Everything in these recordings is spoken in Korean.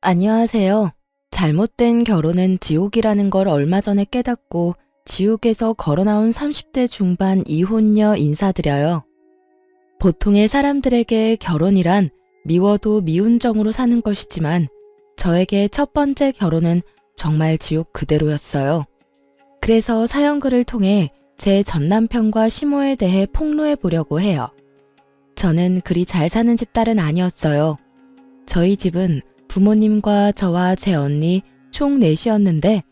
안녕하세요. 잘못된 결혼은 지옥이라는 걸 얼마 전에 깨닫고 지옥에서 걸어 나온 30대 중반 이혼녀 인사드려요. 보통의 사람들에게 결혼이란 미워도 미운 정으로 사는 것이지만 저에게 첫 번째 결혼은 정말 지옥 그대로였어요. 그래서 사연글을 통해 제 전남편과 시모에 대해 폭로해 보려고 해요. 저는 그리 잘 사는 집딸은 아니었어요. 저희 집은 부모님과 저와 제 언니 총 넷이었는데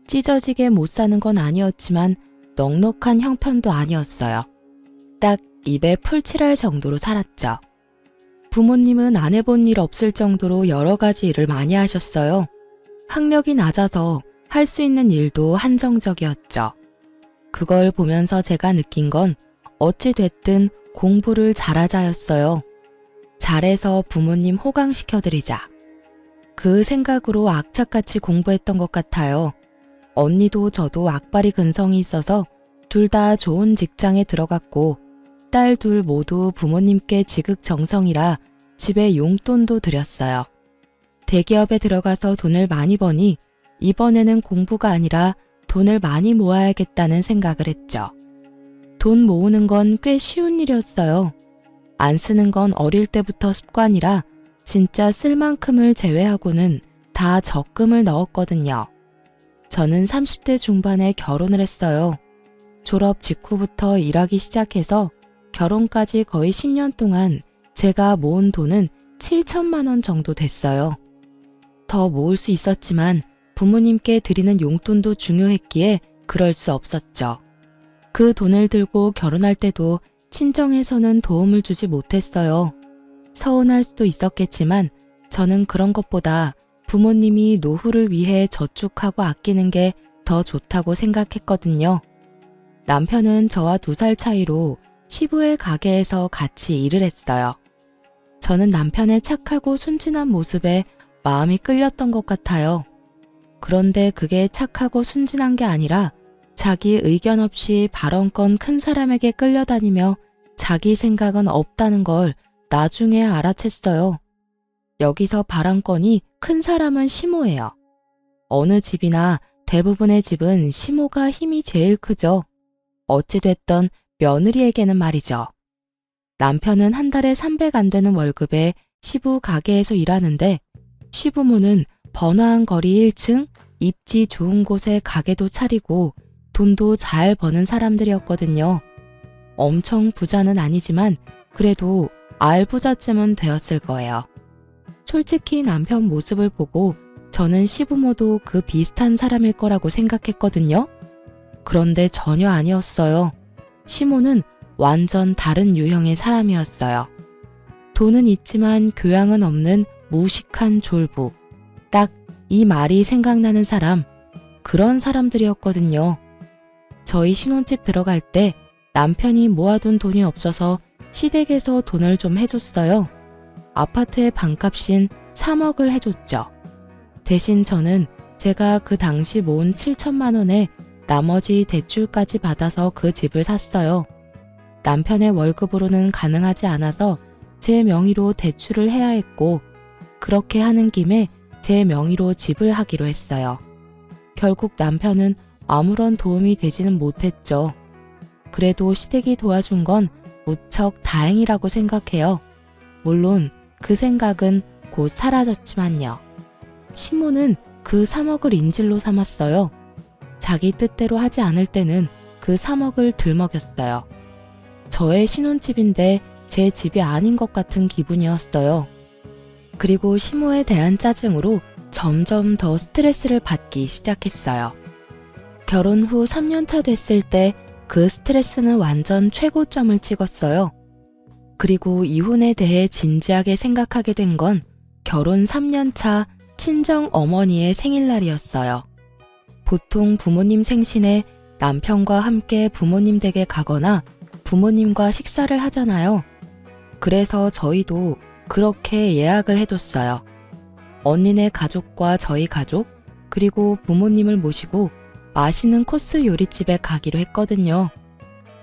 찢어지게 못 사는 건 아니었지만 넉넉한 형편도 아니었어요. 딱 입에 풀칠할 정도로 살았죠. 부모님은 안 해본 일 없을 정도로 여러 가지 일을 많이 하셨어요. 학력이 낮아서 할 수 있는 일도 한정적이었죠. 그걸 보면서 제가 느낀 건 어찌 됐든 공부를 잘하자였어요. 잘해서 부모님 호강시켜드리자. 그 생각으로 악착같이 공부했던 것 같아요. 언니도 저도 악바리 근성이 있어서 둘 다 좋은 직장에 들어갔고 딸 둘 모두 부모님께 지극정성이라 집에 용돈도 드렸어요. 대기업에 들어가서 돈을 많이 버니 이번에는 공부가 아니라 돈을 많이 모아야겠다는 생각을 했죠. 돈 모으는 건 꽤 쉬운 일이었어요. 안 쓰는 건 어릴 때부터 습관이라 진짜 쓸 만큼을 제외하고는 다 적금을 넣었거든요. 저는 30대 중반에 결혼을 했어요. 졸업 직후부터 일하기 시작해서 결혼까지 거의 10년 동안 제가 모은 돈은 7천만 원 정도 됐어요. 더 모을 수 있었지만 부모님께 드리는 용돈도 중요했기에 그럴 수 없었죠. 그 돈을 들고 결혼할 때도 친정에서는 도움을 주지 못했어요. 서운할 수도 있었겠지만 저는 그런 것보다 부모님이 노후를 위해 저축하고 아끼는 게 더 좋다고 생각했거든요. 남편은 저와 2살 차이로 시부의 가게에서 같이 일을 했어요. 저는 남편의 착하고 순진한 모습에 마음이 끌렸던 것 같아요. 그런데 그게 착하고 순진한 게 아니라 자기 의견 없이 발언권 큰 사람에게 끌려다니며 자기 생각은 없다는 걸 나중에 알아챘어요. 여기서 발언권이 큰 사람은 시모예요. 어느 집이나 대부분의 집은 시모가 힘이 제일 크죠. 어찌됐던 며느리에게는 말이죠. 남편은 한 달에 300 안 되는 월급에 시부 가게에서 일하는데 시부모는 번화한 거리 1층, 입지 좋은 곳에 가게도 차리고 돈도 잘 버는 사람들이었거든요. 엄청 부자는 아니지만 그래도 알부자쯤은 되었을 거예요. 솔직히 남편 모습을 보고 저는 시부모도 그 비슷한 사람일 거라고 생각했거든요. 그런데 전혀 아니었어요. 시모는 완전 다른 유형의 사람이었어요. 돈은 있지만 교양은 없는 무식한 졸부. 딱 이 말이 생각나는 사람, 그런 사람들이었거든요. 저희 신혼집 들어갈 때 남편이 모아둔 돈이 없어서 시댁에서 돈을 좀 해줬어요. 아파트의 방값인 3억을 해줬죠. 대신 저는 제가 그 당시 모은 7천만 원에 나머지 대출까지 받아서 그 집을 샀어요. 남편의 월급으로는 가능하지 않아서 제 명의로 대출을 해야 했고 그렇게 하는 김에 제 명의로 집을 하기로 했어요. 결국 남편은 아무런 도움이 되지는 못했죠. 그래도 시댁이 도와준 건 무척 다행이라고 생각해요. 물론 그 생각은 곧 사라졌지만요. 시모는 그 3억을 인질로 삼았어요. 자기 뜻대로 하지 않을 때는 그 3억을 들먹였어요. 저의 신혼집인데 제 집이 아닌 것 같은 기분이었어요. 그리고 시모에 대한 짜증으로 점점 더 스트레스를 받기 시작했어요. 결혼 후 3년차 됐을 때 그 스트레스는 완전 최고점을 찍었어요. 그리고 이혼에 대해 진지하게 생각하게 된 건 결혼 3년차 친정 어머니의 생일날이었어요. 보통 부모님 생신에 남편과 함께 부모님 댁에 가거나 부모님과 식사를 하잖아요. 그래서 저희도 그렇게 예약을 해뒀어요. 언니네 가족과 저희 가족, 그리고 부모님을 모시고 맛있는 코스 요리집에 가기로 했거든요.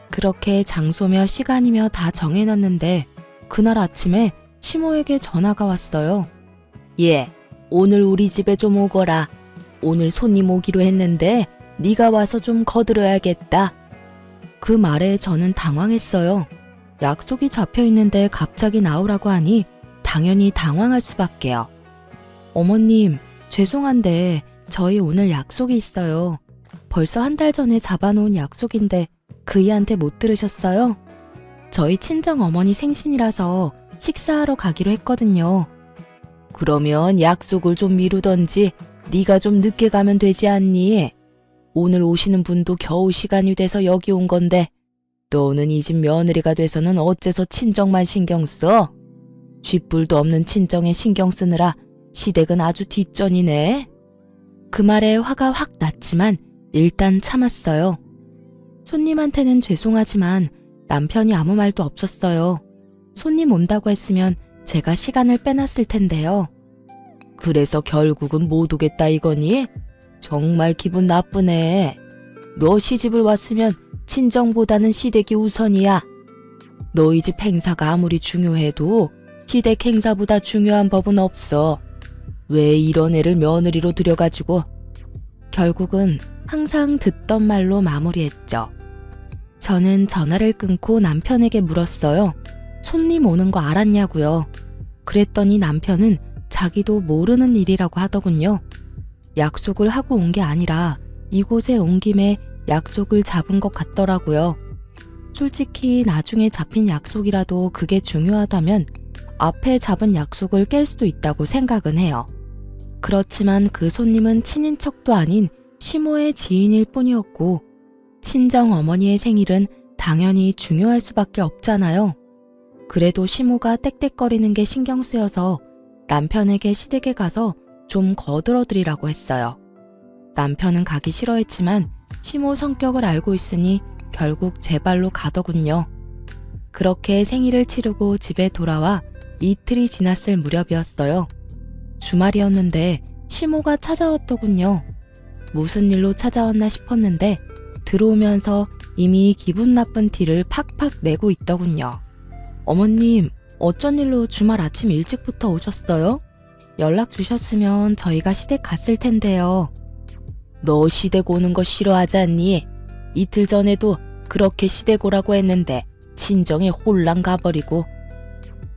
그렇게 장소며 시간이며 다 정해놨는데 그날 아침에 시모에게 전화가 왔어요. 얘, 오늘 우리 집에 좀 오거라. 오늘 손님 오기로 했는데 네가 와서 좀 거들어야겠다. 그 말에 저는 당황했어요. 약속이 잡혀 있는데 갑자기 나오라고 하니 당연히 당황할 수밖에요. 어머님, 죄송한데 저희 오늘 약속이 있어요. 벌써 한 달 전에 잡아놓은 약속인데 그이한테 못 들으셨어요? 저희 친정 어머니 생신이라서 식사하러 가기로 했거든요. 그러면 약속을 좀 미루던지 네가 좀 늦게 가면 되지 않니? 오늘 오시는 분도 겨우 시간이 돼서 여기 온 건데 너는 이 집 며느리가 돼서는 어째서 친정만 신경 써? 쥐뿔도 없는 친정에 신경 쓰느라 시댁은 아주 뒷전이네. 그 말에 화가 확 났지만 일단 참았어요. 손님한테는 죄송하지만 남편이 아무 말도 없었어요. 손님 온다고 했으면 제가 시간을 빼놨을 텐데요. 그래서 결국은 못 오겠다 이거니? 정말 기분 나쁘네. 너 시집을 왔으면 친정보다는 시댁이 우선이야. 너희 집 행사가 아무리 중요해도 시댁 행사보다 중요한 법은 없어. 왜 이런 애를 며느리로 들여가지고. 결국은 항상 듣던 말로 마무리했죠. 저는 전화를 끊고 남편에게 물었어요. 손님 오는 거 알았냐고요. 그랬더니 남편은 자기도 모르는 일이라고 하더군요. 약속을 하고 온 게 아니라 이곳에 온 김에 약속을 잡은 것 같더라고요. 솔직히 나중에 잡힌 약속이라도 그게 중요하다면 앞에 잡은 약속을 깰 수도 있다고 생각은 해요. 그렇지만 그 손님은 친인척도 아닌 시모의 지인일 뿐이었고 친정 어머니의 생일은 당연히 중요할 수밖에 없잖아요. 그래도 시모가 떽떽거리는 게 신경 쓰여서 남편에게 시댁에 가서 좀 거들어드리라고 했어요. 남편은 가기 싫어했지만 시모 성격을 알고 있으니 결국 제 발로 가더군요. 그렇게 생일을 치르고 집에 돌아와 이틀이 지났을 무렵이었어요. 주말이었는데 시모가 찾아왔더군요. 무슨 일로 찾아왔나 싶었는데 들어오면서 이미 기분 나쁜 티를 팍팍 내고 있더군요. 어머님, 어쩐 일로 주말 아침 일찍부터 오셨어요? 연락 주셨으면 저희가 시댁 갔을 텐데요. 너 시댁 오는 거 싫어하지 않니? 이틀 전에도 그렇게 시댁 오라고 했는데 친정에 홀랑 가버리고.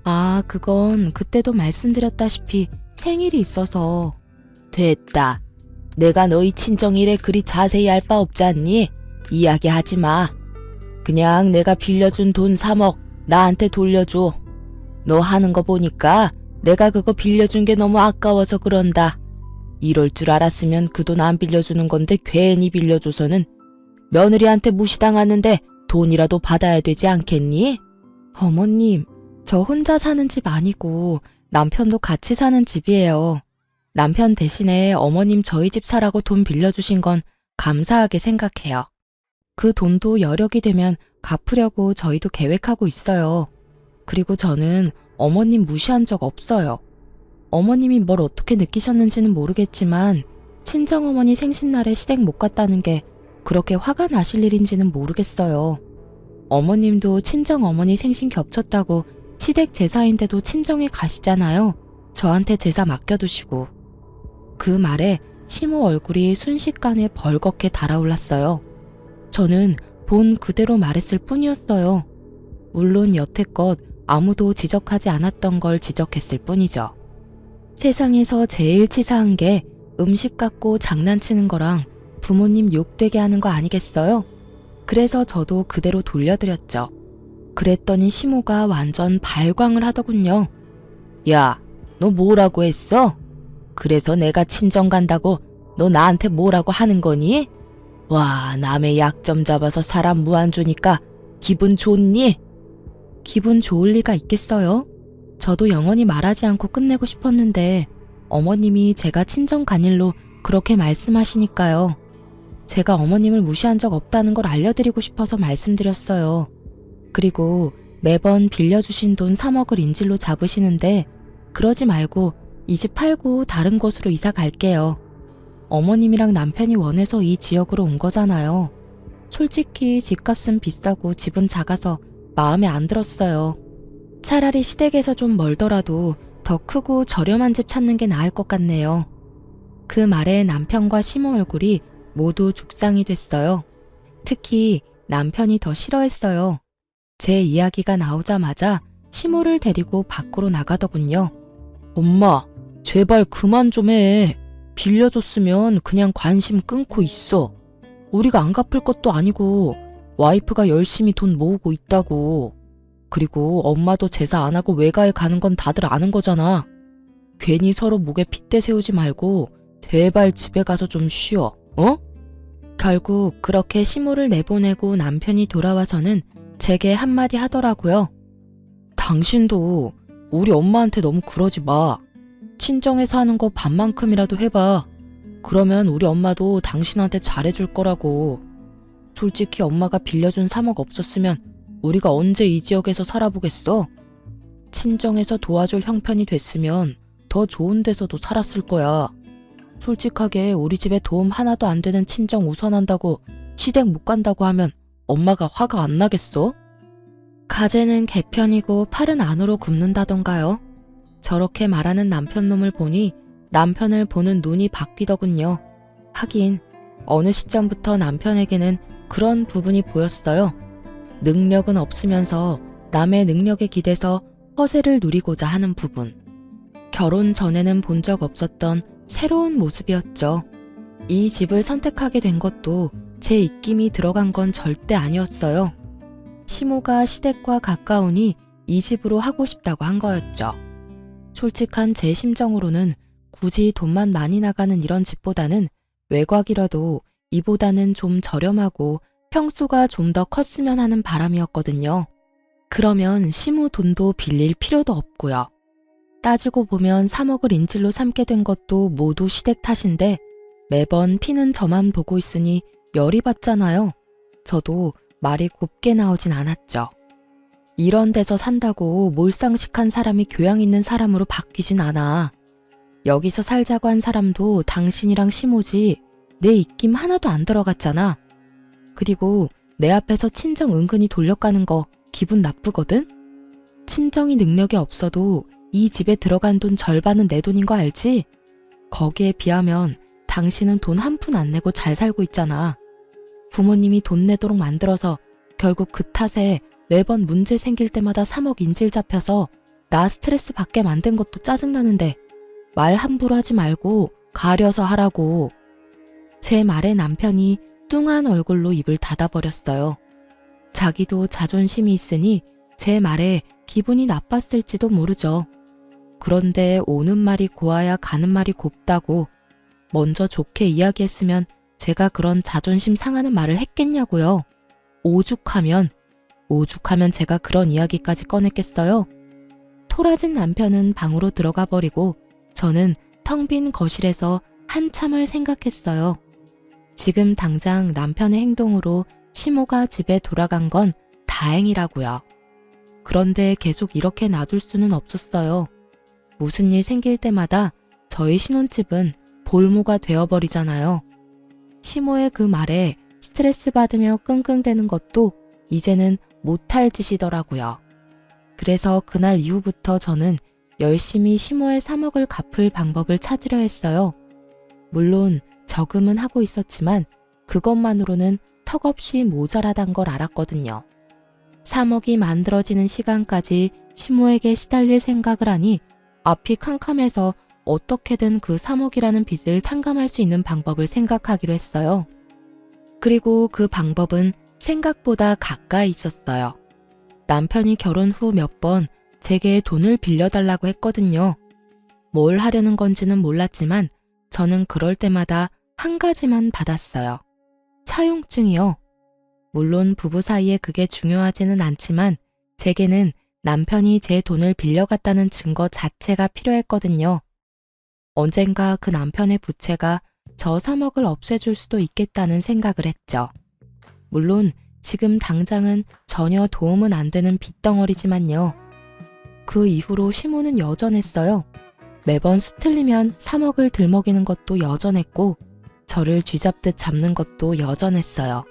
아, 그건 그때도 말씀드렸다시피 생일이 있어서. 됐다. 내가 너희 친정 일에 그리 자세히 알 바 없지 않니? 이야기하지 마. 그냥 내가 빌려준 돈 3억 나한테 돌려줘. 너 하는 거 보니까 내가 그거 빌려준 게 너무 아까워서 그런다. 이럴 줄 알았으면 그 돈 안 빌려주는 건데 괜히 빌려줘서는 며느리한테 무시당하는데 돈이라도 받아야 되지 않겠니? 어머님, 저 혼자 사는 집 아니고 남편도 같이 사는 집이에요. 남편 대신에 어머님 저희 집 사라고 돈 빌려주신 건 감사하게 생각해요. 그 돈도 여력이 되면 갚으려고 저희도 계획하고 있어요. 그리고 저는 어머님 무시한 적 없어요. 어머님이 뭘 어떻게 느끼셨는지는 모르겠지만 친정어머니 생신날에 시댁 못 갔다는 게 그렇게 화가 나실 일인지는 모르겠어요. 어머님도 친정어머니 생신 겹쳤다고 시댁 제사인데도 친정에 가시잖아요. 저한테 제사 맡겨두시고. 그 말에 시모 얼굴이 순식간에 벌겋게 달아올랐어요. 저는 본 그대로 말했을 뿐이었어요. 물론 여태껏 아무도 지적하지 않았던 걸 지적했을 뿐이죠. 세상에서 제일 치사한 게 음식 갖고 장난치는 거랑 부모님 욕되게 하는 거 아니겠어요? 그래서 저도 그대로 돌려드렸죠. 그랬더니 시모가 완전 발광을 하더군요. 야, 너 뭐라고 했어? 그래서 내가 친정 간다고 너 나한테 뭐라고 하는 거니? 와, 남의 약점 잡아서 사람 무안 주니까 기분 좋니? 기분 좋을 리가 있겠어요? 저도 영원히 말하지 않고 끝내고 싶었는데 어머님이 제가 친정 간 일로 그렇게 말씀하시니까요. 제가 어머님을 무시한 적 없다는 걸 알려드리고 싶어서 말씀드렸어요. 그리고 매번 빌려주신 돈 3억을 인질로 잡으시는데 그러지 말고 이 집 팔고 다른 곳으로 이사 갈게요. 어머님이랑 남편이 원해서 이 지역으로 온 거잖아요. 솔직히 집값은 비싸고 집은 작아서 마음에 안 들었어요. 차라리 시댁에서 좀 멀더라도 더 크고 저렴한 집 찾는 게 나을 것 같네요. 그 말에 남편과 시모 얼굴이 모두 죽상이 됐어요. 특히 남편이 더 싫어했어요. 제 이야기가 나오자마자 시모를 데리고 밖으로 나가더군요. 엄마, 제발 그만 좀 해. 빌려줬으면 그냥 관심 끊고 있어. 우리가 안 갚을 것도 아니고 와이프가 열심히 돈 모으고 있다고. 그리고 엄마도 제사 안 하고 외가에 가는 건 다들 아는 거잖아. 괜히 서로 목에 핏대 세우지 말고 제발 집에 가서 좀 쉬어. 어? 결국 그렇게 시모를 내보내고 남편이 돌아와서는 제게 한마디 하더라고요. 당신도 우리 엄마한테 너무 그러지 마. 친정에서 하는 거 반만큼이라도 해봐. 그러면 우리 엄마도 당신한테 잘해줄 거라고. 솔직히 엄마가 빌려준 3억 없었으면 우리가 언제 이 지역에서 살아보겠어? 친정에서 도와줄 형편이 됐으면 더 좋은 데서도 살았을 거야. 솔직하게 우리 집에 도움 하나도 안 되는 친정 우선한다고 시댁 못 간다고 하면 엄마가 화가 안 나겠어? 가재는 개편이고 팔은 안으로 굽는다던가요. 저렇게 말하는 남편놈을 보니 남편을 보는 눈이 바뀌더군요. 하긴 어느 시점부터 남편에게는 그런 부분이 보였어요. 능력은 없으면서 남의 능력에 기대서 허세를 누리고자 하는 부분. 결혼 전에는 본 적 없었던 새로운 모습이었죠. 이 집을 선택하게 된 것도 제 입김이 들어간 건 절대 아니었어요. 시모가 시댁과 가까우니 이 집으로 하고 싶다고 한 거였죠. 솔직한 제 심정으로는 굳이 돈만 많이 나가는 이런 집보다는 외곽이라도 이보다는 좀 저렴하고 평수가 좀 더 컸으면 하는 바람이었거든요. 그러면 시모 돈도 빌릴 필요도 없고요. 따지고 보면 3억을 인질로 삼게 된 것도 모두 시댁 탓인데 매번 피는 저만 보고 있으니 열이 받잖아요. 저도 말이 곱게 나오진 않았죠. 이런 데서 산다고 몰상식한 사람이 교양 있는 사람으로 바뀌진 않아. 여기서 살자고 한 사람도 당신이랑 시모지 내 입김 하나도 안 들어갔잖아. 그리고 내 앞에서 친정 은근히 돌려가는 거 기분 나쁘거든? 친정이 능력이 없어도 이 집에 들어간 돈 절반은 내 돈인 거 알지? 거기에 비하면 당신은 돈 한 푼 안 내고 잘 살고 있잖아. 부모님이 돈 내도록 만들어서 결국 그 탓에 매번 문제 생길 때마다 3억 인질 잡혀서 나 스트레스 받게 만든 것도 짜증나는데 말 함부로 하지 말고 가려서 하라고. 제 말에 남편이 뚱한 얼굴로 입을 닫아버렸어요. 자기도 자존심이 있으니 제 말에 기분이 나빴을지도 모르죠. 그런데 오는 말이 고와야 가는 말이 곱다고 먼저 좋게 이야기했으면 제가 그런 자존심 상하는 말을 했겠냐고요. 오죽하면 제가 그런 이야기까지 꺼냈겠어요. 토라진 남편은 방으로 들어가 버리고 저는 텅 빈 거실에서 한참을 생각했어요. 지금 당장 남편의 행동으로 시모가 집에 돌아간 건 다행이라고요. 그런데 계속 이렇게 놔둘 수는 없었어요. 무슨 일 생길 때마다 저희 신혼집은 볼모가 되어버리잖아요. 시모의 그 말에 스트레스 받으며 끙끙대는 것도 이제는 못할 짓이더라고요. 그래서 그날 이후부터 저는 열심히 시모의 3억을 갚을 방법을 찾으려 했어요. 물론 저금은 하고 있었지만 그것만으로는 턱없이 모자라단 걸 알았거든요. 3억이 만들어지는 시간까지 시모에게 시달릴 생각을 하니 앞이 캄캄해서 어떻게든 그 3억이라는 빚을 탕감할 수 있는 방법을 생각하기로 했어요. 그리고 그 방법은 생각보다 가까이 있었어요. 남편이 결혼 후 몇 번 제게 돈을 빌려달라고 했거든요. 뭘 하려는 건지는 몰랐지만 저는 그럴 때마다 한 가지만 받았어요. 차용증이요. 물론 부부 사이에 그게 중요하지는 않지만 제게는 남편이 제 돈을 빌려갔다는 증거 자체가 필요했거든요. 언젠가 그 남편의 부채가 저 3억을 없애줄 수도 있겠다는 생각을 했죠. 물론 지금 당장은 전혀 도움은 안 되는 빚덩어리지만요. 그 이후로 시모는 여전했어요. 매번 수틀리면 3억을 들먹이는 것도 여전했고 저를 쥐잡듯 잡는 것도 여전했어요.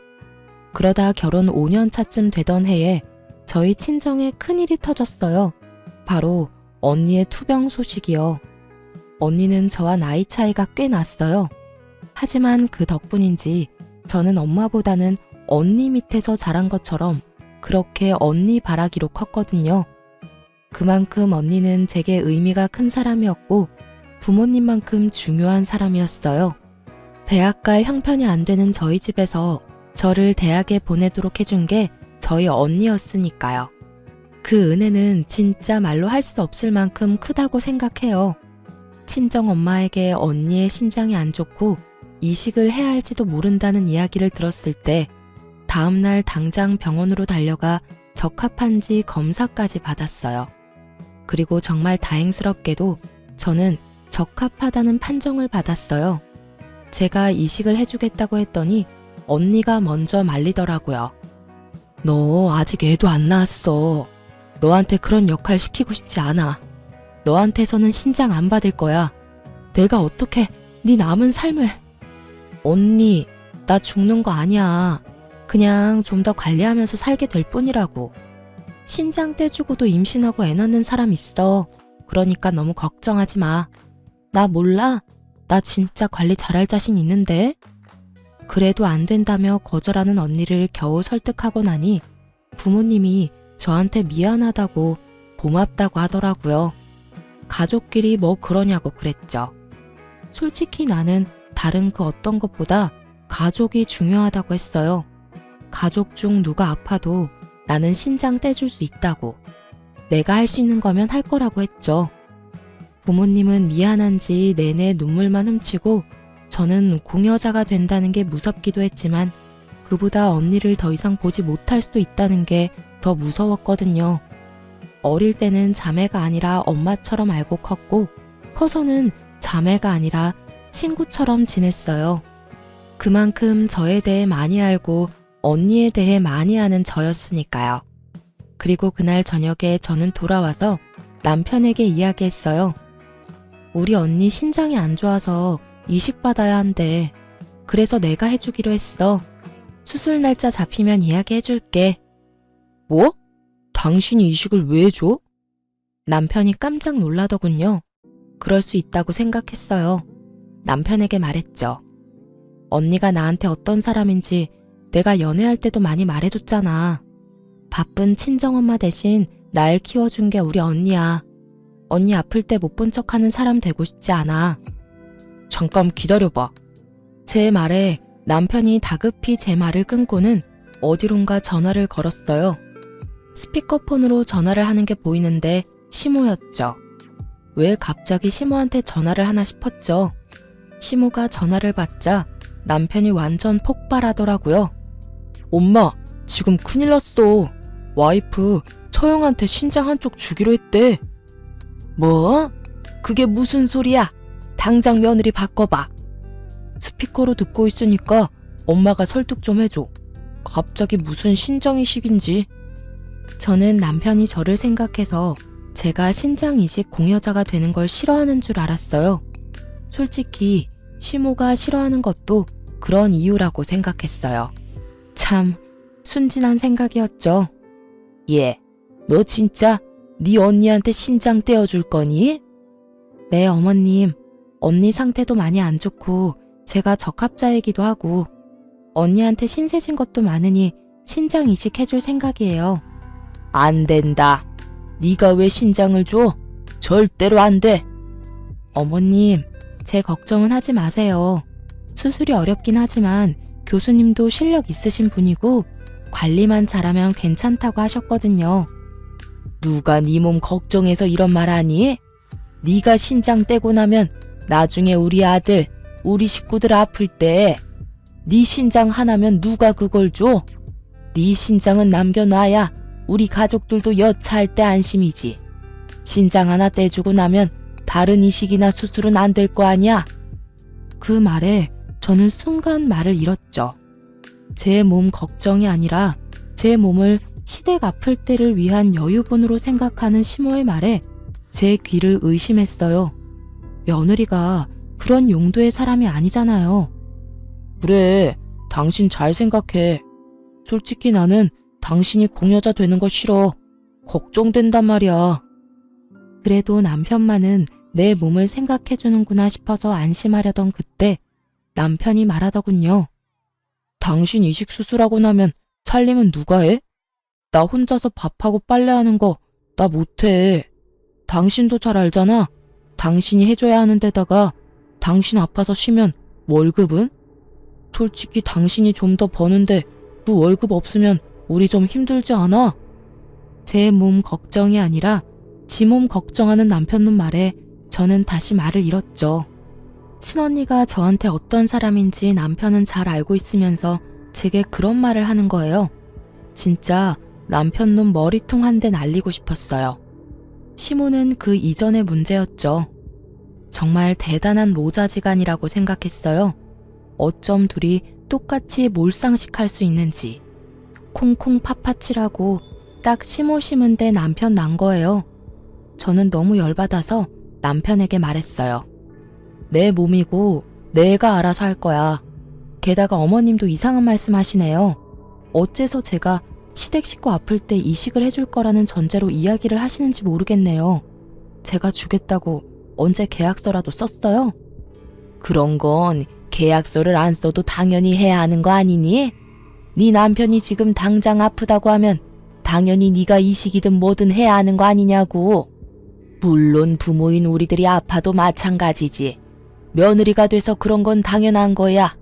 그러다 결혼 5년 차쯤 되던 해에 저희 친정에 큰일이 터졌어요. 바로 언니의 투병 소식이요. 언니는 저와 나이 차이가 꽤 났어요. 하지만 그 덕분인지 저는 엄마보다는 언니 밑에서 자란 것처럼 그렇게 언니 바라기로 컸거든요. 그만큼 언니는 제게 의미가 큰 사람이었고 부모님만큼 중요한 사람이었어요. 대학 갈 형편이 안 되는 저희 집에서 저를 대학에 보내도록 해준 게 저희 언니였으니까요. 그 은혜는 진짜 말로 할 수 없을 만큼 크다고 생각해요. 친정 엄마에게 언니의 신장이 안 좋고 이식을 해야 할지도 모른다는 이야기를 들었을 때 다음날 당장 병원으로 달려가 적합한지 검사까지 받았어요. 그리고 정말 다행스럽게도 저는 적합하다는 판정을 받았어요. 제가 이식을 해주겠다고 했더니 언니가 먼저 말리더라고요. 너 아직 애도 안 낳았어. 너한테 그런 역할 시키고 싶지 않아. 너한테서는 신장 안 받을 거야. 내가 어떻게 네 남은 삶을... 언니, 나 죽는 거 아니야. 그냥 좀 더 관리하면서 살게 될 뿐이라고. 신장 떼주고도 임신하고 애 낳는 사람 있어. 그러니까 너무 걱정하지 마. 나 몰라? 나 진짜 관리 잘할 자신 있는데? 그래도 안 된다며 거절하는 언니를 겨우 설득하고 나니 부모님이 저한테 미안하다고 고맙다고 하더라고요. 가족끼리 뭐 그러냐고 그랬죠. 솔직히 나는 다른 그 어떤 것보다 가족이 중요하다고 했어요. 가족 중 누가 아파도 나는 신장 떼줄 수 있다고. 내가 할 수 있는 거면 할 거라고 했죠. 부모님은 미안한지 내내 눈물만 훔치고 저는 공여자가 된다는 게 무섭기도 했지만 그보다 언니를 더 이상 보지 못할 수도 있다는 게 더 무서웠거든요. 어릴 때는 자매가 아니라 엄마처럼 알고 컸고 커서는 자매가 아니라 친구처럼 지냈어요. 그만큼 저에 대해 많이 알고 언니에 대해 많이 아는 저였으니까요. 그리고 그날 저녁에 저는 돌아와서 남편에게 이야기했어요. 우리 언니 신장이 안 좋아서 이식받아야 한대. 그래서 내가 해주기로 했어. 수술 날짜 잡히면 이야기해줄게. 뭐? 당신이 이식을 왜 해줘? 남편이 깜짝 놀라더군요. 그럴 수 있다고 생각했어요. 남편에게 말했죠. 언니가 나한테 어떤 사람인지 내가 연애할 때도 많이 말해줬잖아. 바쁜 친정엄마 대신 날 키워준 게 우리 언니야. 언니 아플 때 못 본 척하는 사람 되고 싶지 않아. 잠깐 기다려봐. 제 말에 남편이 다급히 제 말을 끊고는 어디론가 전화를 걸었어요. 스피커폰으로 전화를 하는 게 보이는데 시모였죠. 왜 갑자기 시모한테 전화를 하나 싶었죠. 시모가 전화를 받자 남편이 완전 폭발하더라고요. 엄마, 지금 큰일 났어. 와이프 처형한테 신장 한쪽 주기로 했대. 뭐? 그게 무슨 소리야? 당장 며느리 바꿔봐. 스피커로 듣고 있으니까 엄마가 설득 좀 해줘. 갑자기 무슨 신장 이식인지. 저는 남편이 저를 생각해서 제가 신장 이식 공여자가 되는 걸 싫어하는 줄 알았어요. 솔직히 시모가 싫어하는 것도 그런 이유라고 생각했어요. 참 순진한 생각이었죠. 얘, 너 진짜 네 언니한테 신장 떼어줄 거니? 네, 어머님. 언니 상태도 많이 안 좋고 제가 적합자이기도 하고 언니한테 신세진 것도 많으니 신장 이식해줄 생각이에요. 안 된다. 네가 왜 신장을 줘? 절대로 안 돼. 어머님, 제 걱정은 하지 마세요. 수술이 어렵긴 하지만 교수님도 실력 있으신 분이고 관리만 잘하면 괜찮다고 하셨거든요. 누가 네 몸 걱정해서 이런 말 하니? 네가 신장 떼고 나면 나중에 우리 아들, 우리 식구들 아플 때 네 신장 하나면 누가 그걸 줘? 네 신장은 남겨놔야 우리 가족들도 여차할 때 안심이지. 신장 하나 떼주고 나면 다른 이식이나 수술은 안 될 거 아니야? 그 말에 저는 순간 말을 잃었죠. 제 몸 걱정이 아니라 제 몸을 시댁 아플 때를 위한 여유분으로 생각하는 시모의 말에 제 귀를 의심했어요. 며느리가 그런 용도의 사람이 아니잖아요. 그래, 당신 잘 생각해. 솔직히 나는 당신이 공여자 되는 거 싫어. 걱정된단 말이야. 그래도 남편만은 내 몸을 생각해주는구나 싶어서 안심하려던 그때 남편이 말하더군요. 당신 이식 수술하고 나면 살림은 누가 해? 나 혼자서 밥하고 빨래하는 거 나 못해. 당신도 잘 알잖아. 당신이 해줘야 하는 데다가 당신 아파서 쉬면 월급은? 솔직히 당신이 좀 더 버는데 그 월급 없으면 우리 좀 힘들지 않아? 제 몸 걱정이 아니라 지 몸 걱정하는 남편 눈 말에 저는 다시 말을 잃었죠. 친언니가 저한테 어떤 사람인지 남편은 잘 알고 있으면서 제게 그런 말을 하는 거예요. 진짜 남편 놈 머리통 한 대 날리고 싶었어요. 시모는 그 이전의 문제였죠. 정말 대단한 모자지간이라고 생각했어요. 어쩜 둘이 똑같이 몰상식할 수 있는지. 콩콩 팥팥이라고 딱 시모 심은 데 남편 난 거예요. 저는 너무 열받아서 남편에게 말했어요. 내 몸이고 내가 알아서 할 거야. 게다가 어머님도 이상한 말씀 하시네요. 어째서 제가 시댁 식구 아플 때 이식을 해줄 거라는 전제로 이야기를 하시는지 모르겠네요. 제가 주겠다고 언제 계약서라도 썼어요? 그런 건 계약서를 안 써도 당연히 해야 하는 거 아니니? 네 남편이 지금 당장 아프다고 하면 당연히 네가 이식이든 뭐든 해야 하는 거 아니냐고. 물론 부모인 우리들이 아파도 마찬가지지. 며느리가 돼서 그런 건 당연한 거야.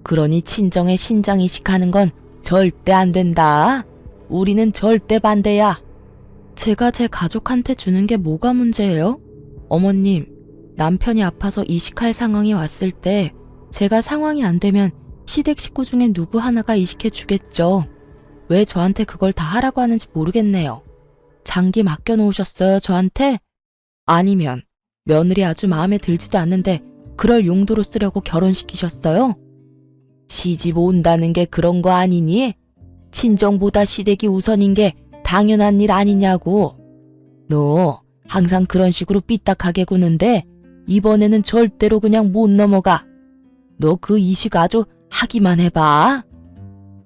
그러니 친정에 신장 이식하는 건 절대 안 된다. 우리는 절대 반대야. 제가 제 가족한테 주는 게 뭐가 문제예요? 어머님, 남편이 아파서 이식할 상황이 왔을 때 제가 상황이 안 되면 시댁 식구 중에 누구 하나가 이식해 주겠죠. 왜 저한테 그걸 다 하라고 하는지 모르겠네요. 장기 맡겨놓으셨어요, 저한테? 아니면 며느리 아주 마음에 들지도 않는데 그럴 용도로 쓰려고 결혼시키셨어요? 시집 온다는 게 그런 거 아니니? 친정보다 시댁이 우선인 게 당연한 일 아니냐고. 너 항상 그런 식으로 삐딱하게 구는데 이번에는 절대로 그냥 못 넘어가. 너 그 이식 아주 하기만 해봐.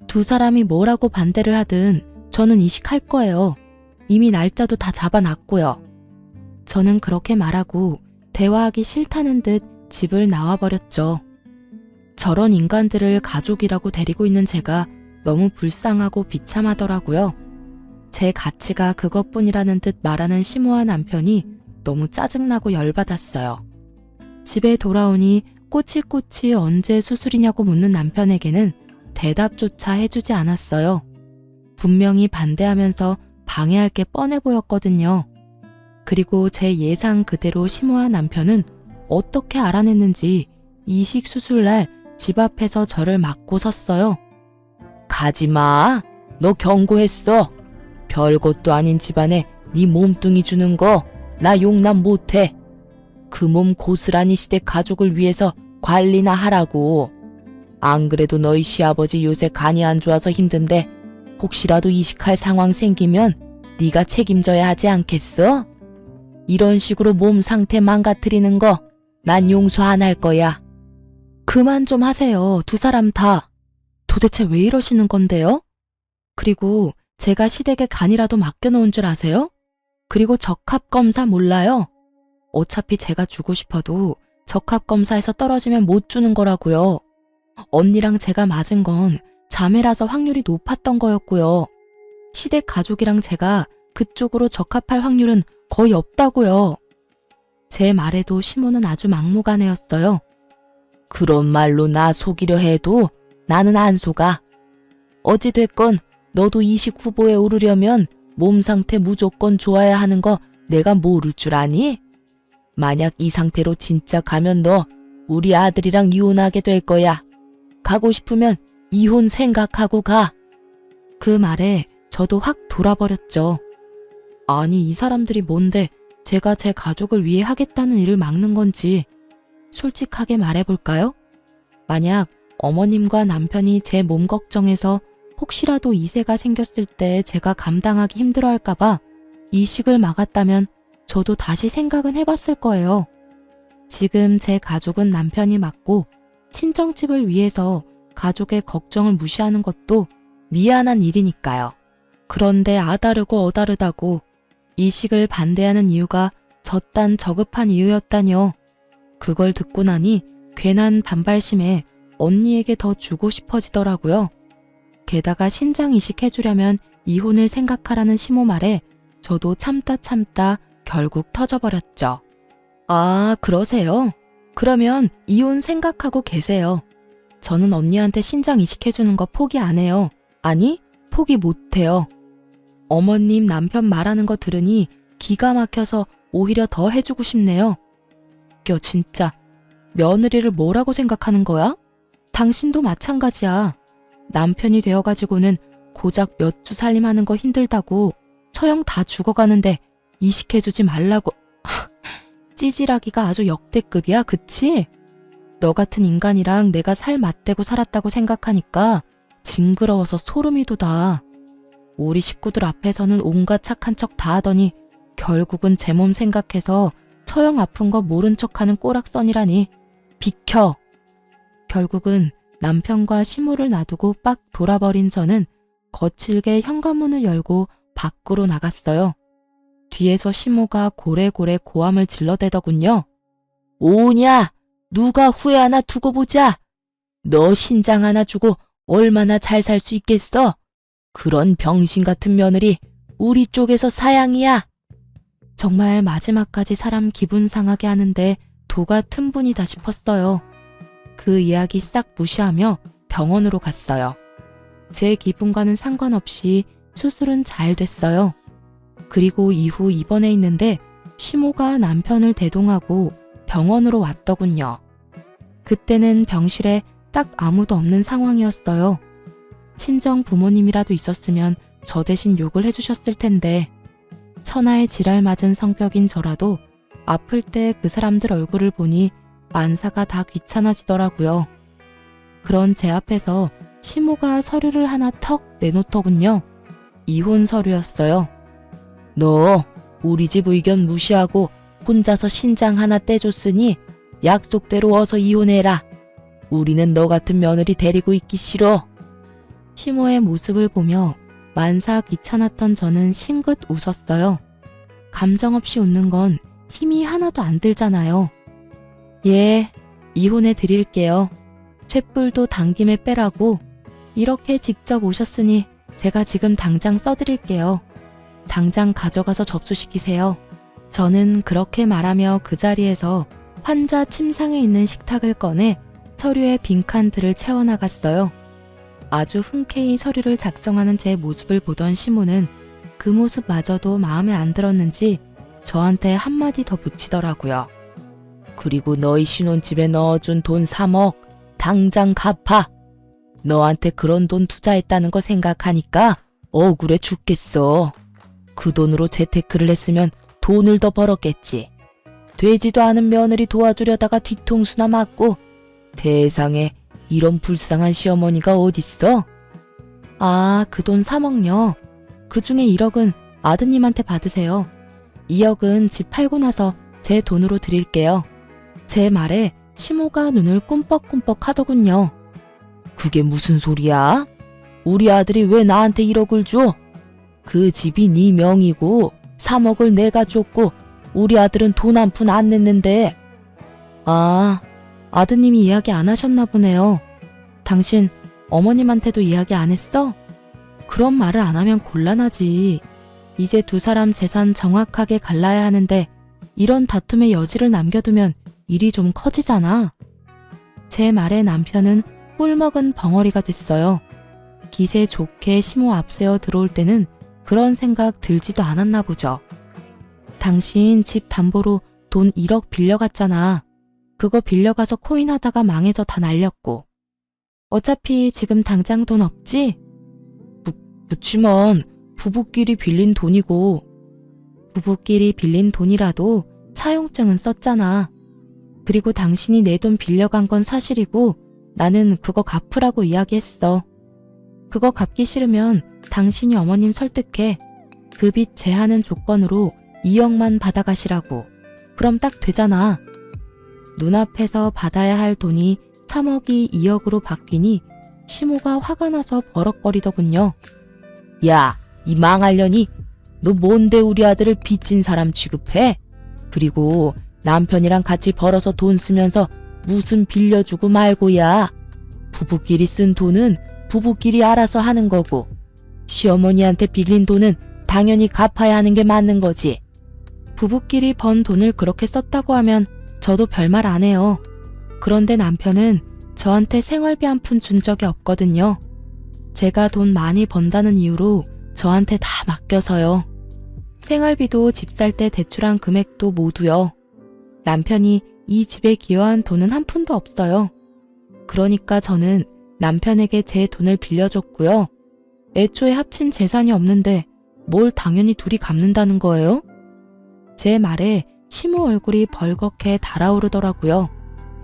두 사람이 뭐라고 반대를 하든 저는 이식할 거예요. 이미 날짜도 다 잡아놨고요. 저는 그렇게 말하고 대화하기 싫다는 듯 집을 나와버렸죠. 저런 인간들을 가족이라고 데리고 있는 제가 너무 불쌍하고 비참하더라고요. 제 가치가 그것뿐이라는 듯 말하는 시모와 남편이 너무 짜증나고 열받았어요. 집에 돌아오니 꼬치꼬치 언제 수술이냐고 묻는 남편에게는 대답조차 해주지 않았어요. 분명히 반대하면서 방해할 게 뻔해 보였거든요. 그리고 제 예상 그대로 시모와 남편은 어떻게 알아냈는지 이식 수술날 집 앞에서 저를 막고 섰어요. 가지마. 너 경고했어. 별것도 아닌 집안에 네 몸뚱이 주는 거 나 용납 못해. 그 몸 고스란히 시댁 가족을 위해서 관리나 하라고. 안 그래도 너희 시아버지 요새 간이 안 좋아서 힘든데 혹시라도 이식할 상황 생기면 네가 책임져야 하지 않겠어? 이런 식으로 몸 상태 망가뜨리는 거 난 용서 안 할 거야. 그만 좀 하세요. 두 사람 다. 도대체 왜 이러시는 건데요? 그리고 제가 시댁에 간이라도 맡겨놓은 줄 아세요? 그리고 적합검사 몰라요? 어차피 제가 주고 싶어도 적합검사에서 떨어지면 못 주는 거라고요. 언니랑 제가 맞은 건 자매라서 확률이 높았던 거였고요. 시댁 가족이랑 제가 그쪽으로 적합할 확률은 거의 없다고요. 제 말에도 시모는 아주 막무가내였어요. 그런 말로 나 속이려 해도 나는 안 속아. 어찌됐건 너도 이식 후보에 오르려면 몸 상태 무조건 좋아야 하는 거 내가 모를 줄 아니? 만약 이 상태로 진짜 가면 너 우리 아들이랑 이혼하게 될 거야. 가고 싶으면 이혼 생각하고 가. 그 말에 저도 확 돌아버렸죠. 아니, 이 사람들이 뭔데 제가 제 가족을 위해 하겠다는 일을 막는 건지. 솔직하게 말해볼까요? 만약 어머님과 남편이 제 몸 걱정해서 혹시라도 이세가 생겼을 때 제가 감당하기 힘들어할까봐 이식을 막았다면 저도 다시 생각은 해봤을 거예요. 지금 제 가족은 남편이 맡고 친정집을 위해서 가족의 걱정을 무시하는 것도 미안한 일이니까요. 그런데 아다르고 어다르다고 이식을 반대하는 이유가 저딴 저급한 이유였다뇨. 그걸 듣고 나니 괜한 반발심에 언니에게 더 주고 싶어지더라고요. 게다가 신장 이식해주려면 이혼을 생각하라는 시모 말에 저도 참다 결국 터져버렸죠. 아, 그러세요? 그러면 이혼 생각하고 계세요. 저는 언니한테 신장 이식해주는 거 포기 안 해요. 아니, 포기 못 해요. 어머님 남편 말하는 거 들으니 기가 막혀서 오히려 더 해주고 싶네요. 웃겨, 진짜. 며느리를 뭐라고 생각하는 거야? 당신도 마찬가지야. 남편이 되어가지고는 고작 몇 주 살림하는 거 힘들다고 처형 다 죽어가는데 이식해주지 말라고. 찌질하기가 아주 역대급이야, 그치? 너 같은 인간이랑 내가 살 맞대고 살았다고 생각하니까 징그러워서 소름이 돋아. 우리 식구들 앞에서는 온갖 착한 척 다 하더니 결국은 제 몸 생각해서 처형 아픈 거 모른 척하는 꼬락선이라니. 비켜! 결국은 남편과 시모를 놔두고 빡 돌아버린 저는 거칠게 현관문을 열고 밖으로 나갔어요. 뒤에서 시모가 고래고래 고함을 질러대더군요. 오냐! 누가 후회 하나 두고 보자! 너 신장 하나 주고 얼마나 잘 살 수 있겠어? 그런 병신 같은 며느리 우리 쪽에서 사양이야. 정말 마지막까지 사람 기분 상하게 하는데 도 같은 분이다 싶었어요. 그 이야기 싹 무시하며 병원으로 갔어요. 제 기분과는 상관없이 수술은 잘 됐어요. 그리고 이후 입원해 있는데 시모가 남편을 대동하고 병원으로 왔더군요. 그때는 병실에 딱 아무도 없는 상황이었어요. 친정 부모님이라도 있었으면 저 대신 욕을 해주셨을 텐데 천하의 지랄 맞은 성격인 저라도 아플 때 그 사람들 얼굴을 보니 만사가 다 귀찮아지더라고요. 그런 제 앞에서 시모가 서류를 하나 턱 내놓더군요. 이혼 서류였어요. 너 우리 집 의견 무시하고 혼자서 신장 하나 떼줬으니 약속대로 어서 이혼해라. 우리는 너 같은 며느리 데리고 있기 싫어. 시모의 모습을 보며 만사 귀찮았던 저는 싱긋 웃었어요. 감정 없이 웃는 건 힘이 하나도 안 들잖아요. 예, 이혼해 드릴게요. 쇳불도 당김에 빼라고. 이렇게 직접 오셨으니 제가 지금 당장 써드릴게요. 당장 가져가서 접수시키세요. 저는 그렇게 말하며 그 자리에서 환자 침상에 있는 식탁을 꺼내 서류에 빈칸들을 채워나갔어요. 아주 흔쾌히 서류를 작성하는 제 모습을 보던 시모는 그 모습마저도 마음에 안 들었는지 저한테 한마디 더 붙이더라고요. 그리고 너희 신혼집에 넣어준 돈 3억 당장 갚아. 너한테 그런 돈 투자했다는 거 생각하니까 억울해 죽겠어. 그 돈으로 재테크를 했으면 돈을 더 벌었겠지. 되지도 않은 며느리 도와주려다가 뒤통수나 맞고. 세상에 이런 불쌍한 시어머니가 어딨어? 아, 그 돈 3억요. 그 중에 1억은 아드님한테 받으세요. 2억은 집 팔고 나서 제 돈으로 드릴게요. 제 말에 시모가 눈을 꿈뻑꿈뻑 하더군요. 그게 무슨 소리야? 우리 아들이 왜 나한테 1억을 줘? 그 집이 네 명이고 3억을 내가 줬고 우리 아들은 돈 한 푼 안 냈는데. 아, 아드님이 이야기 안 하셨나 보네요. 당신 어머님한테도 이야기 안 했어? 그런 말을 안 하면 곤란하지. 이제 두 사람 재산 정확하게 갈라야 하는데 이런 다툼의 여지를 남겨두면 일이 좀 커지잖아. 제 말에 남편은 꿀먹은 벙어리가 됐어요. 기세 좋게 시모 앞세워 들어올 때는 그런 생각 들지도 않았나 보죠. 당신 집 담보로 돈 1억 빌려갔잖아. 그거 빌려가서 코인 하다가 망해서 다 날렸고. 어차피 지금 당장 돈 없지? 그치만 부부끼리 빌린 돈이고. 부부끼리 빌린 돈이라도 차용증은 썼잖아. 그리고 당신이 내 돈 빌려간 건 사실이고 나는 그거 갚으라고 이야기했어. 그거 갚기 싫으면 당신이 어머님 설득해. 그 빚 제하는 조건으로 2억만 받아가시라고. 그럼 딱 되잖아. 눈앞에서 받아야 할 돈이 3억이 2억으로 바뀌니 시모가 화가 나서 버럭거리더군요. 야, 이 망할년이 너 뭔데 우리 아들을 빚진 사람 취급해? 그리고 남편이랑 같이 벌어서 돈 쓰면서 무슨 빌려주고 말고야. 부부끼리 쓴 돈은 부부끼리 알아서 하는 거고 시어머니한테 빌린 돈은 당연히 갚아야 하는 게 맞는 거지. 부부끼리 번 돈을 그렇게 썼다고 하면 저도 별말 안 해요. 그런데 남편은 저한테 생활비 한 푼 준 적이 없거든요. 제가 돈 많이 번다는 이유로 저한테 다 맡겨서요. 생활비도 집 살 때 대출한 금액도 모두요. 남편이 이 집에 기여한 돈은 한 푼도 없어요. 그러니까 저는 남편에게 제 돈을 빌려줬고요. 애초에 합친 재산이 없는데 뭘 당연히 둘이 갚는다는 거예요? 제 말에 시모 얼굴이 벌겋게 달아오르더라고요.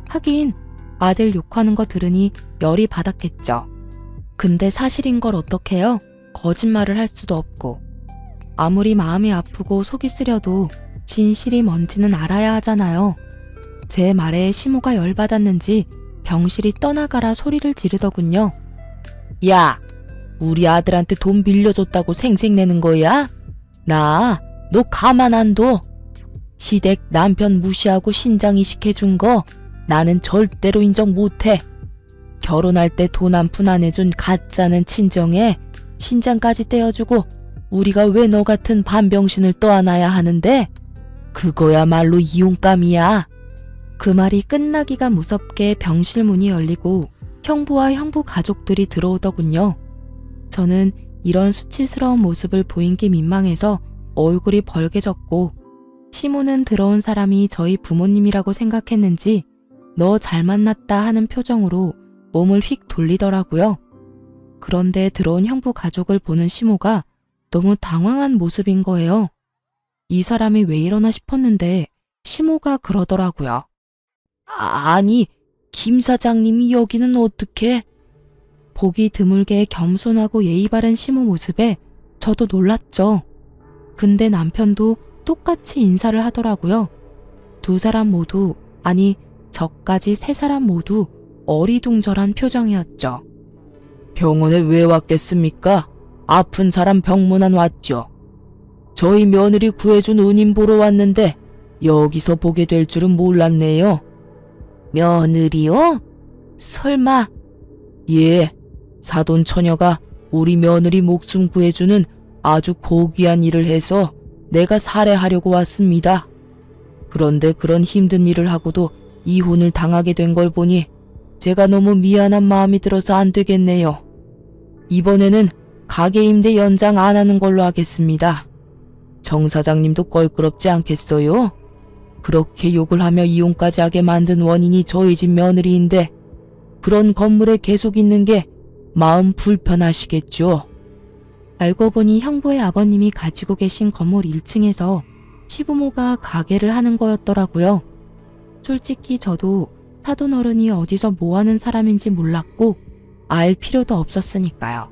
하긴 아들 욕하는 거 들으니 열이 받았겠죠. 근데 사실인 걸 어떡해요? 거짓말을 할 수도 없고. 아무리 마음이 아프고 속이 쓰려도 진실이 뭔지는 알아야 하잖아요. 제 말에 시모가 열받았는지 병실이 떠나가라 소리를 지르더군요. 야, 우리 아들한테 돈 빌려줬다고 생색내는 거야? 너 가만 안 둬. 시댁 남편 무시하고 신장 이식해준 거 나는 절대로 인정 못해. 결혼할 때 돈 한 푼 안 해준 가짜는 친정에 신장까지 떼어주고 우리가 왜 너 같은 반병신을 떠안아야 하는데? 그거야말로 이혼감이야. 그 말이 끝나기가 무섭게 병실 문이 열리고 형부와 형부 가족들이 들어오더군요. 저는 이런 수치스러운 모습을 보인 게 민망해서 얼굴이 벌개졌고 시모는 들어온 사람이 저희 부모님이라고 생각했는지 너 잘 만났다 하는 표정으로 몸을 휙 돌리더라고요. 그런데 들어온 형부 가족을 보는 시모가 너무 당황한 모습인 거예요. 이 사람이 왜 이러나 싶었는데 시모가 그러더라고요. 아니, 김 사장님이 여기는 어떻게? 보기 드물게 겸손하고 예의 바른 시모 모습에 저도 놀랐죠. 근데 남편도 똑같이 인사를 하더라고요. 두 사람 모두, 아니 저까지 세 사람 모두 어리둥절한 표정이었죠. 병원에 왜 왔겠습니까? 아픈 사람 병문안 왔죠. 저희 며느리 구해준 은인 보러 왔는데 여기서 보게 될 줄은 몰랐네요. 며느리요? 설마? 예, 사돈 처녀가 우리 며느리 목숨 구해주는 아주 고귀한 일을 해서 내가 살해하려고 왔습니다. 그런데 그런 힘든 일을 하고도 이혼을 당하게 된 걸 보니 제가 너무 미안한 마음이 들어서 안 되겠네요. 이번에는 가게 임대 연장 안 하는 걸로 하겠습니다. 정 사장님도 껄끄럽지 않겠어요? 그렇게 욕을 하며 이혼까지 하게 만든 원인이 저희 집 며느리인데 그런 건물에 계속 있는 게 마음 불편하시겠죠? 알고 보니 형부의 아버님이 가지고 계신 건물 1층에서 시부모가 가게를 하는 거였더라고요. 솔직히 저도 사돈 어른이 어디서 뭐 하는 사람인지 몰랐고 알 필요도 없었으니까요.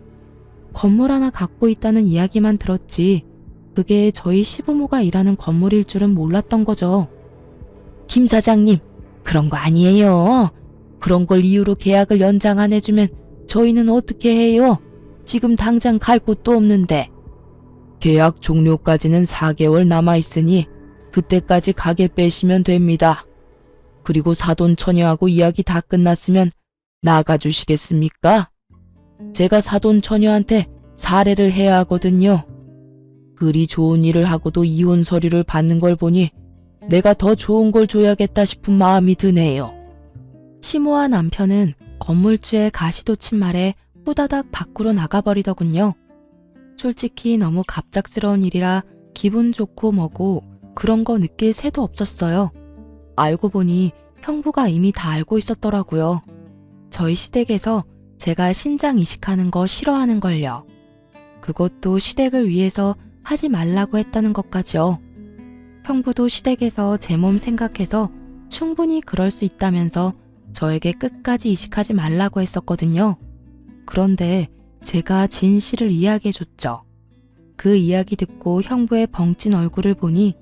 건물 하나 갖고 있다는 이야기만 들었지 그게 저희 시부모가 일하는 건물일 줄은 몰랐던 거죠. 김 사장님, 그런 거 아니에요. 그런 걸 이유로 계약을 연장 안 해주면 저희는 어떻게 해요? 지금 당장 갈 곳도 없는데. 계약 종료까지는 4개월 남아있으니 그때까지 가게 빼시면 됩니다. 그리고 사돈 처녀하고 이야기 다 끝났으면 나가주시겠습니까? 제가 사돈 처녀한테 사례를 해야 하거든요. 그리 좋은 일을 하고도 이혼 서류를 받는 걸 보니 내가 더 좋은 걸 줘야겠다 싶은 마음이 드네요. 시모와 남편은 건물주의 가시돋친 말에 후다닥 밖으로 나가버리더군요. 솔직히 너무 갑작스러운 일이라 기분 좋고 뭐고 그런 거 느낄 새도 없었어요. 알고 보니 형부가 이미 다 알고 있었더라고요. 저희 시댁에서 제가 신장 이식하는 거 싫어하는 걸요. 그것도 시댁을 위해서 하지 말라고 했다는 것까지요. 형부도 시댁에서 제 몸 생각해서 충분히 그럴 수 있다면서 저에게 끝까지 이식하지 말라고 했었거든요. 그런데 제가 진실을 이야기해줬죠. 그 이야기 듣고 형부의 벙찐 얼굴을 보니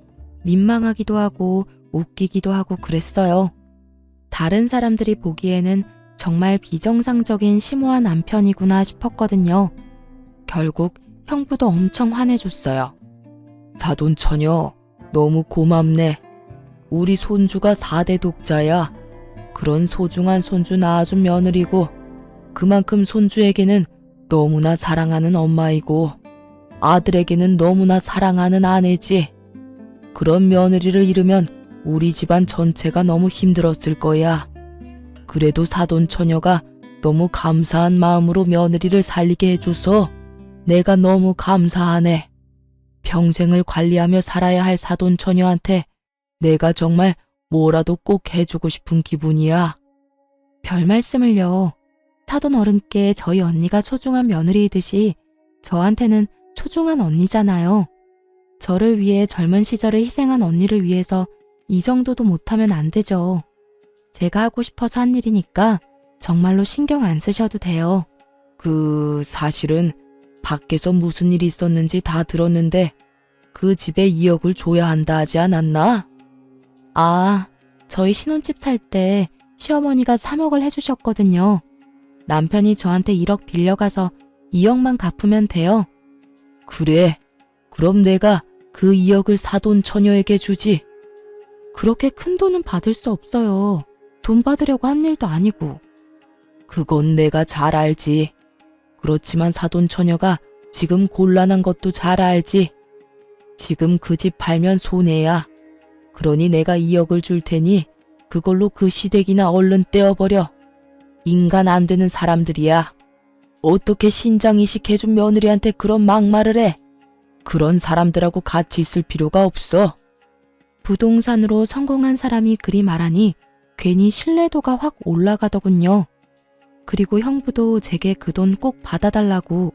민망하기도 하고 웃기기도 하고 그랬어요. 다른 사람들이 보기에는 정말 비정상적인 심오한 남편이구나 싶었거든요. 결국 형부도 엄청 화내줬어요. 사돈 처녀, 너무 고맙네. 우리 손주가 4대 독자야. 그런 소중한 손주 낳아준 며느리고 그만큼 손주에게는 너무나 사랑하는 엄마이고 아들에게는 너무나 사랑하는 아내지. 그런 며느리를 잃으면 우리 집안 전체가 너무 힘들었을 거야. 그래도 사돈 처녀가 너무 감사한 마음으로 며느리를 살리게 해줘서 내가 너무 감사하네. 평생을 관리하며 살아야 할 사돈 처녀한테 내가 정말 뭐라도 꼭 해주고 싶은 기분이야. 별 말씀을요. 사돈 어른께 저희 언니가 소중한 며느리이듯이 저한테는 소중한 언니잖아요. 저를 위해 젊은 시절을 희생한 언니를 위해서 이 정도도 못하면 안 되죠. 제가 하고 싶어서 한 일이니까 정말로 신경 안 쓰셔도 돼요. 사실은 밖에서 무슨 일이 있었는지 다 들었는데 그 집에 2억을 줘야 한다 하지 않았나? 아, 저희 신혼집 살 때 시어머니가 3억을 해주셨거든요. 남편이 저한테 1억 빌려가서 2억만 갚으면 돼요. 그래, 그럼 내가 그 2억을 사돈 처녀에게 주지. 그렇게 큰 돈은 받을 수 없어요. 돈 받으려고 한 일도 아니고. 그건 내가 잘 알지. 그렇지만 사돈 처녀가 지금 곤란한 것도 잘 알지. 지금 그 집 팔면 손해야. 그러니 내가 2억을 줄 테니 그걸로 그 시댁이나 얼른 떼어버려. 인간 안 되는 사람들이야. 어떻게 신장이식 해준 며느리한테 그런 막말을 해. 그런 사람들하고 같이 있을 필요가 없어. 부동산으로 성공한 사람이 그리 말하니 괜히 신뢰도가 확 올라가더군요. 그리고 형부도 제게 그 돈 꼭 받아달라고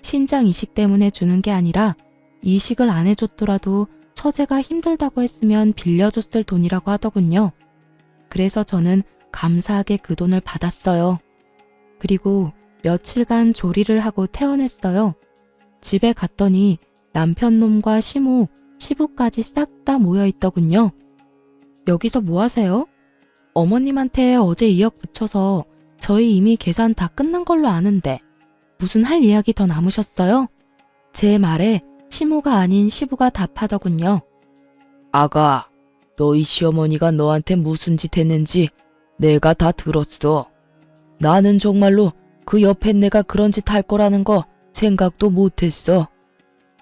신장 이식 때문에 주는 게 아니라 이식을 안 해줬더라도 처제가 힘들다고 했으면 빌려줬을 돈이라고 하더군요. 그래서 저는 감사하게 그 돈을 받았어요. 그리고 며칠간 조리를 하고 퇴원했어요. 집에 갔더니 남편 놈과 시모, 시부까지 싹 다 모여있더군요. 여기서 뭐 하세요? 어머님한테 어제 2억 붙여서 저희 이미 계산 다 끝난 걸로 아는데 무슨 할 이야기 더 남으셨어요? 제 말에 시모가 아닌 시부가 답하더군요. 아가, 너희 시어머니가 너한테 무슨 짓 했는지 내가 다 들었어. 나는 정말로 그 옆에 내가 그런 짓 할 거라는 거 생각도 못했어.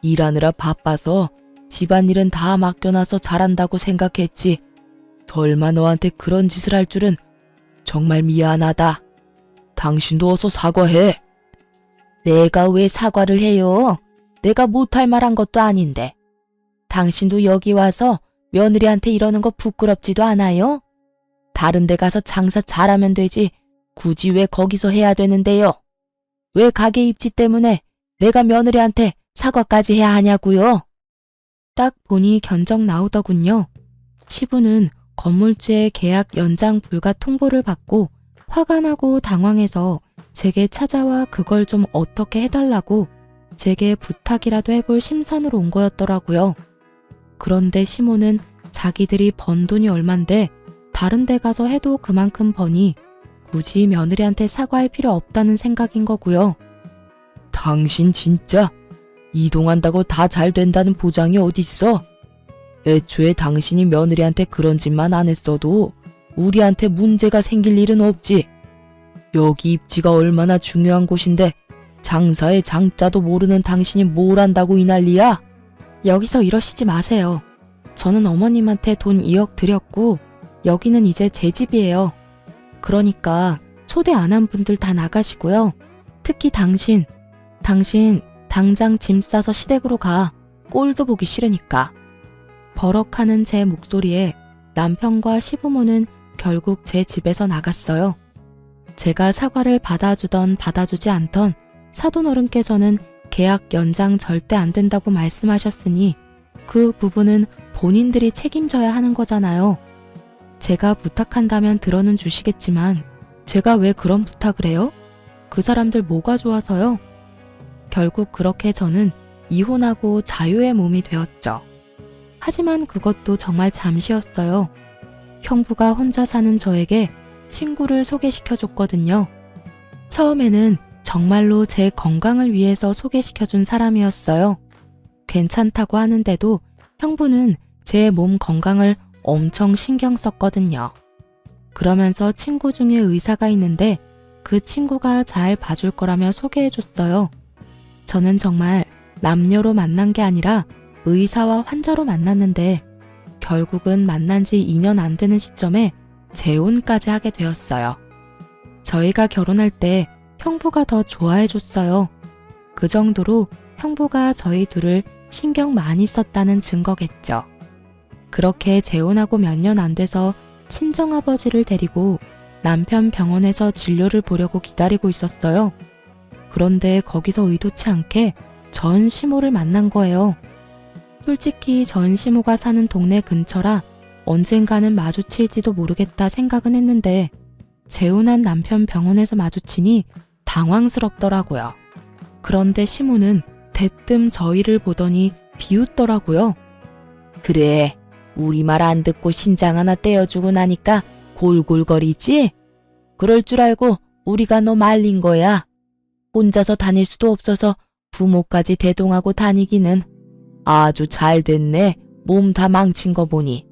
일하느라 바빠서 집안일은 다 맡겨놔서 잘한다고 생각했지. 설마 너한테 그런 짓을 할 줄은 정말 미안하다. 당신도 어서 사과해. 내가 왜 사과를 해요? 내가 못할 말 한 것도 아닌데. 당신도 여기 와서 며느리한테 이러는 거 부끄럽지도 않아요? 다른 데 가서 장사 잘하면 되지 굳이 왜 거기서 해야 되는데요? 왜 가게 입지 때문에 내가 며느리한테 사과까지 해야 하냐고요? 딱 보니 견적 나오더군요. 시부는 건물주의 계약 연장 불가 통보를 받고 화가 나고 당황해서 제게 찾아와 그걸 좀 어떻게 해달라고 제게 부탁이라도 해볼 심산으로 온 거였더라고요. 그런데 시모는 자기들이 번 돈이 얼만데 다른 데 가서 해도 그만큼 버니 굳이 며느리한테 사과할 필요 없다는 생각인 거고요. 당신 진짜 이동한다고 다 잘 된다는 보장이 어딨어? 애초에 당신이 며느리한테 그런 짓만 안 했어도 우리한테 문제가 생길 일은 없지. 여기 입지가 얼마나 중요한 곳인데 장사의 장자도 모르는 당신이 뭘 안다고 이 난리야? 여기서 이러시지 마세요. 저는 어머님한테 돈 2억 드렸고 여기는 이제 제 집이에요. 그러니까 초대 안 한 분들 다 나가시고요. 특히 당신 당장 짐 싸서 시댁으로 가. 꼴도 보기 싫으니까. 버럭하는 제 목소리에 남편과 시부모는 결국 제 집에서 나갔어요. 제가 사과를 받아주던 받아주지 않던 사돈 어른께서는 계약 연장 절대 안 된다고 말씀하셨으니 그 부분은 본인들이 책임져야 하는 거잖아요. 제가 부탁한다면 들어는 주시겠지만 제가 왜 그런 부탁을 해요? 그 사람들 뭐가 좋아서요? 결국 그렇게 저는 이혼하고 자유의 몸이 되었죠. 하지만 그것도 정말 잠시였어요. 형부가 혼자 사는 저에게 친구를 소개시켜줬거든요. 처음에는 정말로 제 건강을 위해서 소개시켜준 사람이었어요. 괜찮다고 하는데도 형부는 제 몸 건강을 엄청 신경 썼거든요. 그러면서 친구 중에 의사가 있는데 그 친구가 잘 봐줄 거라며 소개해줬어요. 저는 정말 남녀로 만난 게 아니라 의사와 환자로 만났는데 결국은 만난 지 2년 안 되는 시점에 재혼까지 하게 되었어요. 저희가 결혼할 때 형부가 더 좋아해줬어요. 그 정도로 형부가 저희 둘을 신경 많이 썼다는 증거겠죠. 그렇게 재혼하고 몇 년 안 돼서 친정아버지를 데리고 남편 병원에서 진료를 보려고 기다리고 있었어요. 그런데 거기서 의도치 않게 전 시모를 만난 거예요. 솔직히 전 시모가 사는 동네 근처라 언젠가는 마주칠지도 모르겠다 생각은 했는데 재혼한 남편 병원에서 마주치니 당황스럽더라고요. 그런데 시모는 대뜸 저희를 보더니 비웃더라고요. 그래, 우리 말 안 듣고 신장 하나 떼어주고 나니까 골골거리지? 그럴 줄 알고 우리가 너 말린 거야. 혼자서 다닐 수도 없어서 부모까지 대동하고 다니기는. 아주 잘 됐네. 몸 다 망친 거 보니.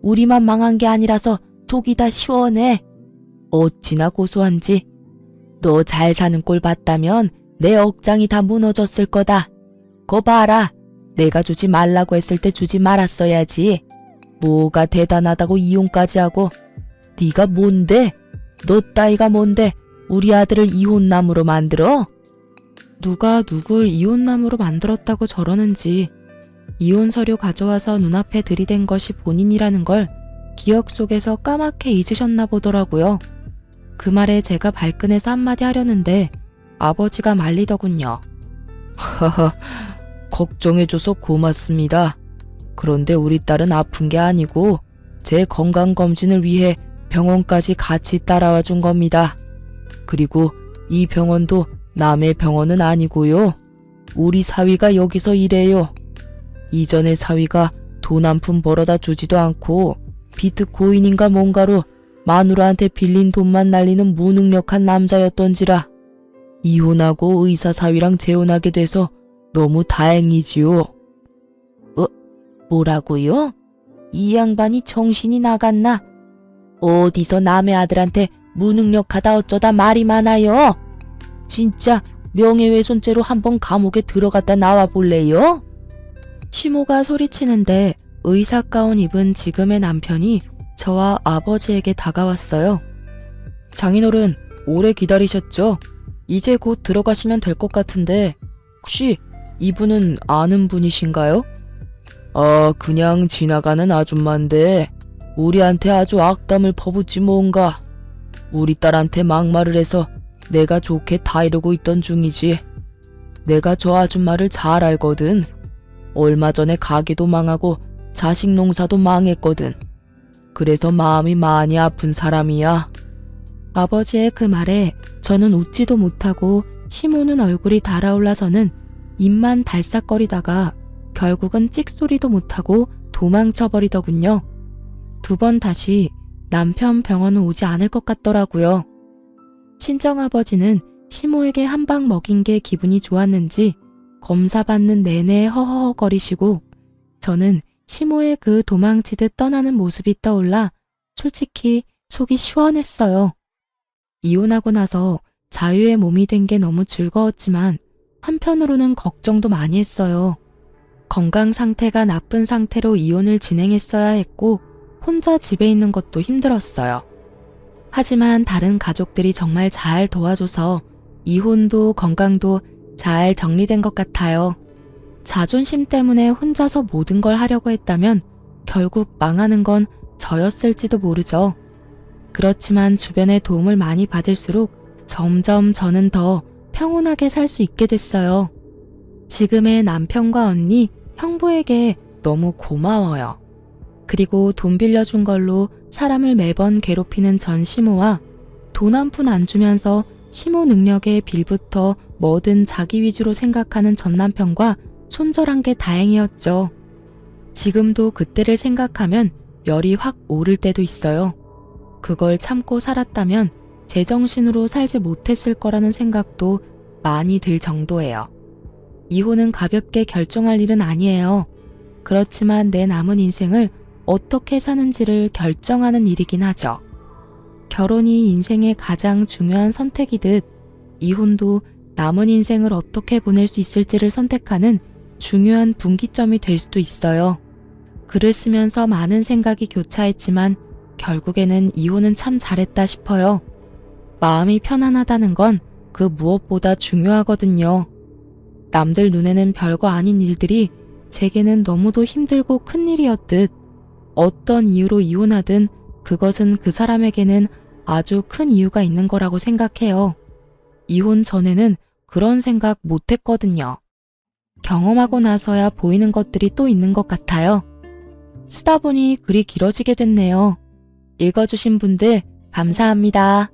우리만 망한 게 아니라서 속이 다 시원해. 어찌나 고소한지. 너 잘 사는 꼴 봤다면 내 억장이 다 무너졌을 거다. 거 봐라. 내가 주지 말라고 했을 때 주지 말았어야지. 뭐가 대단하다고 이혼까지 하고. 네가 뭔데? 너 따위가 뭔데 우리 아들을 이혼남으로 만들어? 누가 누굴 이혼남으로 만들었다고 저러는지. 이혼 서류 가져와서 눈앞에 들이댄 것이 본인이라는 걸 기억 속에서 까맣게 잊으셨나 보더라고요. 그 말에 제가 발끈해서 한마디 하려는데 아버지가 말리더군요. 하하, 걱정해줘서 고맙습니다. 그런데 우리 딸은 아픈 게 아니고 제 건강검진을 위해 병원까지 같이 따라와 준 겁니다. 그리고 이 병원도 남의 병원은 아니고요. 우리 사위가 여기서 일해요. 이전에 사위가 돈 한 푼 벌어다 주지도 않고 비트코인인가 뭔가로 마누라한테 빌린 돈만 날리는 무능력한 남자였던지라 이혼하고 의사 사위랑 재혼하게 돼서 너무 다행이지요. 뭐라고요? 이 양반이 정신이 나갔나? 어디서 남의 아들한테 무능력하다 어쩌다 말이 많아요. 진짜 명예훼손죄로 한번 감옥에 들어갔다 나와 볼래요? 시모가 소리치는데 의사 가운 입은 지금의 남편이 저와 아버지에게 다가왔어요. 장인어른, 오래 기다리셨죠? 이제 곧 들어가시면 될 것 같은데 혹시 이분은 아는 분이신가요? 그냥 지나가는 아줌마인데 우리한테 아주 악담을 퍼붓지 뭔가. 우리 딸한테 막말을 해서 내가 좋게 다 이러고 있던 중이지. 내가 저 아줌마를 잘 알거든. 얼마 전에 가게도 망하고 자식 농사도 망했거든. 그래서 마음이 많이 아픈 사람이야. 아버지의 그 말에 저는 웃지도 못하고 시모는 얼굴이 달아올라서는 입만 달싹거리다가 결국은 찍소리도 못하고 도망쳐버리더군요. 2번 다시 남편 병원은 오지 않을 것 같더라고요. 친정아버지는 시모에게 한 방 먹인 게 기분이 좋았는지 검사받는 내내 허허거리시고 저는 시모의 그 도망치듯 떠나는 모습이 떠올라 솔직히 속이 시원했어요. 이혼하고 나서 자유의 몸이 된 게 너무 즐거웠지만 한편으로는 걱정도 많이 했어요. 건강 상태가 나쁜 상태로 이혼을 진행했어야 했고 혼자 집에 있는 것도 힘들었어요. 하지만 다른 가족들이 정말 잘 도와줘서 이혼도 건강도 잘 정리된 것 같아요. 자존심 때문에 혼자서 모든 걸 하려고 했다면 결국 망하는 건 저였을지도 모르죠. 그렇지만 주변의 도움을 많이 받을수록 점점 저는 더 평온하게 살 수 있게 됐어요. 지금의 남편과 언니, 형부에게 너무 고마워요. 그리고 돈 빌려준 걸로 사람을 매번 괴롭히는 전 시모와 돈 한 푼 안 주면서 시모 능력에 빌부터 뭐든 자기 위주로 생각하는 전 남편과 손절한 게 다행이었죠. 지금도 그때를 생각하면 열이 확 오를 때도 있어요. 그걸 참고 살았다면 제정신으로 살지 못했을 거라는 생각도 많이 들 정도예요. 이혼은 가볍게 결정할 일은 아니에요. 그렇지만 내 남은 인생을 어떻게 사는지를 결정하는 일이긴 하죠. 결혼이 인생의 가장 중요한 선택이듯 이혼도 남은 인생을 어떻게 보낼 수 있을지를 선택하는 중요한 분기점이 될 수도 있어요. 글을 쓰면서 많은 생각이 교차했지만 결국에는 이혼은 참 잘했다 싶어요. 마음이 편안하다는 건 그 무엇보다 중요하거든요. 남들 눈에는 별거 아닌 일들이 제게는 너무도 힘들고 큰 일이었듯 어떤 이유로 이혼하든 그것은 그 사람에게는 아주 큰 이유가 있는 거라고 생각해요. 이혼 전에는 그런 생각 못 했거든요. 경험하고 나서야 보이는 것들이 또 있는 것 같아요. 쓰다 보니 글이 길어지게 됐네요. 읽어주신 분들 감사합니다.